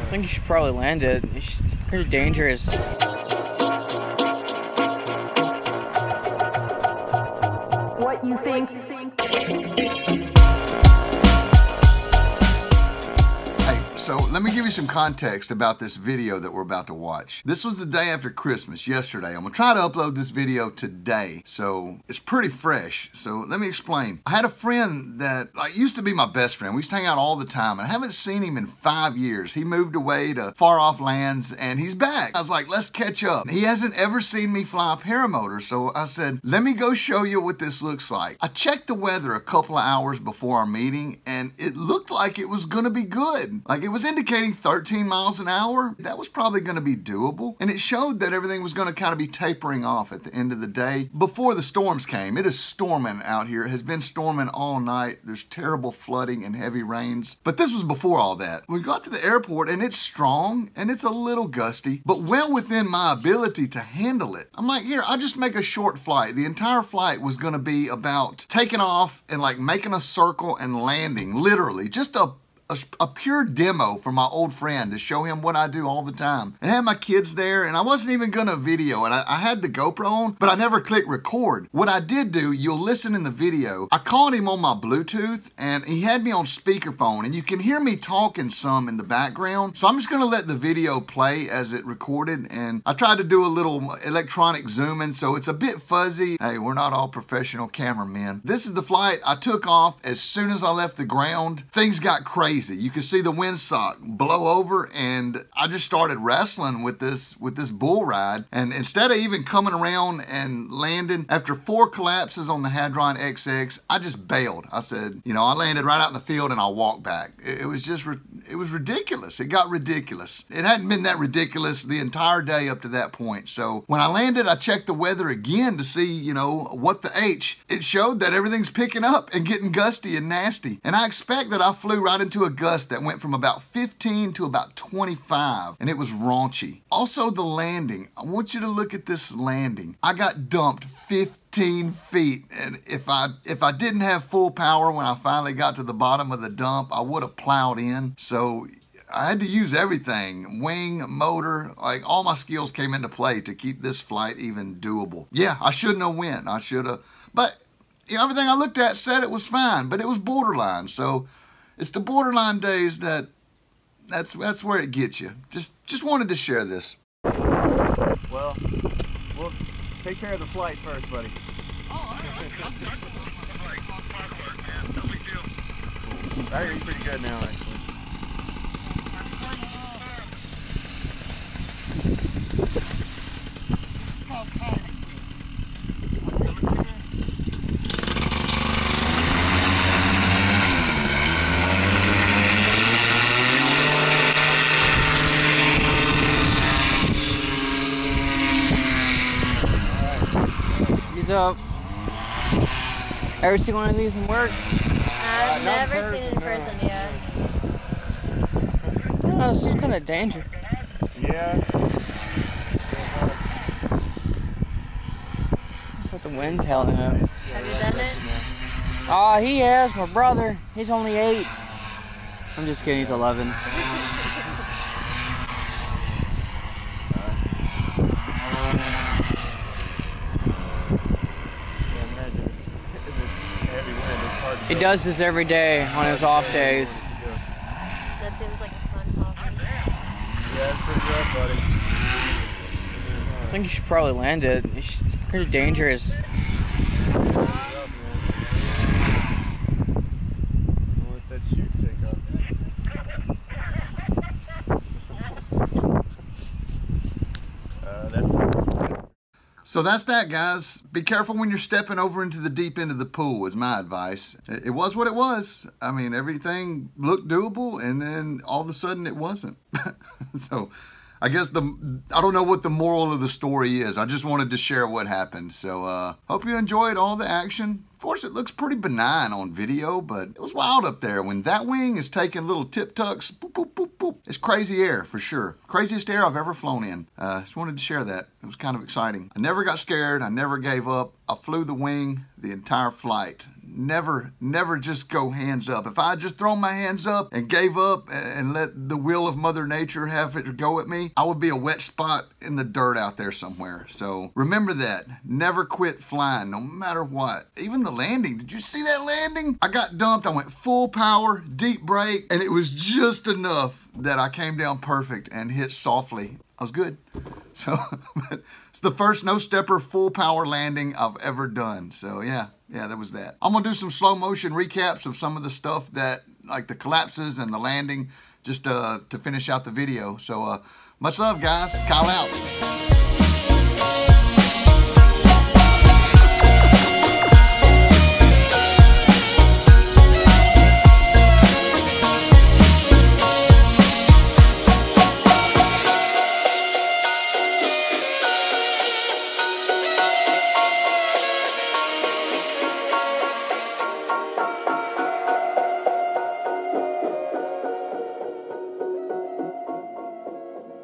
I think you should probably land it. It's pretty dangerous. What you think? So let me give you some context about this video that we're about to watch. This was the day after Christmas, yesterday. I'm gonna try to upload this video today, so it's pretty fresh. So let me explain. I had a friend that used to be my best friend. We used to hang out all the time, and I haven't seen him in 5 years. He moved away to far off lands, and he's back. I was like, let's catch up. He hasn't ever seen me fly a paramotor, so I said, let me go show you what this looks like. I checked the weather a couple of hours before our meeting, and it looked like it was gonna be good. Like, it was indicating 13 miles an hour. That was probably going to be doable. And it showed that everything was going to kind of be tapering off at the end of the day before the storms came. It is storming out here. It has been storming all night. There's terrible flooding and heavy rains. But this was before all that. We got to the airport and it's strong and it's a little gusty, but well within my ability to handle it. I'm like, here, I'll just make a short flight. The entire flight was going to be about taking off and like making a circle and landing, literally. Just a pure demo for my old friend to show him what I do all the time. And I had my kids there, and I wasn't even gonna video it. I had the GoPro on, but I never clicked record. What I did do, you'll listen in the video, I called him on my Bluetooth, and he had me on speakerphone, and you can hear me talking some in the background. So I'm just gonna let the video play as it recorded, and I tried to do a little electronic zooming, so it's a bit fuzzy. Hey, we're not all professional cameramen. This is the flight. I took off. As soon as I left the ground, things got crazy. You can see the windsock blow over, and I just started wrestling with this bull ride. And instead of even coming around and landing, after 4 collapses on the Hadron XX, I just bailed. I said, you know, I landed right out in the field and I walked back. It was just, it was ridiculous. It got ridiculous. It hadn't been that ridiculous the entire day up to that point. So when I landed, I checked the weather again to see, you know, what the H. It showed that everything's picking up and getting gusty and nasty. And I expect that I flew right into a gust that went from about 15 to about 25, and it was raunchy. Also, the landing. I want you to look at this landing. I got dumped 15 feet, and if I didn't have full power when I finally got to the bottom of the dump, I would have plowed in. So I had to use everything, wing, motor, like all my skills came into play to keep this flight even doable. Yeah, I shouldn't have went. I should have, but you know, everything I looked at said it was fine, but it was borderline. So it's the borderline days that's where it gets you. Just wanted to share this. Well, we'll take care of the flight first, buddy. Oh, all right. I'm like, man. No big deal. Cool. I hear you pretty good now, actually. Up. Ever seen one of these in works? I've never seen it in person yet. Oh, this is kind of dangerous. Yeah. That's what the wind's howling up. Have you done it? Oh, he has. My brother. He's only 8. I'm just kidding. He's 11. He does this every day on his off days. That seems like a fun hobby. Yeah, it's pretty rough, buddy. I think you should probably land it. It's pretty dangerous. I'll let that chute take off. So that's that, guys. Be careful when you're stepping over into the deep end of the pool is my advice. It was what it was. I mean, everything looked doable, and then all of a sudden it wasn't. So I guess I don't know what the moral of the story is. I just wanted to share what happened. So hope you enjoyed all the action. Of course, it looks pretty benign on video, but it was wild up there. When that wing is taking little tip-tucks, boop, boop, boop, boop. It's crazy air, for sure. Craziest air I've ever flown in. Just wanted to share that. It was kind of exciting. I never got scared. I never gave up. I flew the wing the entire flight. never just go hands up. If I had just thrown my hands up and gave up and let the will of Mother Nature have it go at me, I would be a wet spot in the dirt out there somewhere. So remember that. Never quit flying, no matter what. Even the landing. Did you see that landing? I got dumped. I went full power, deep brake, and it was just enough that I came down perfect and hit softly. I was good. So it's the first no-stepper full power landing I've ever done. So yeah, that was that. I'm gonna do some slow motion recaps of some of the stuff that, like the collapses and the landing, just to finish out the video. So much love, guys. Kyle out.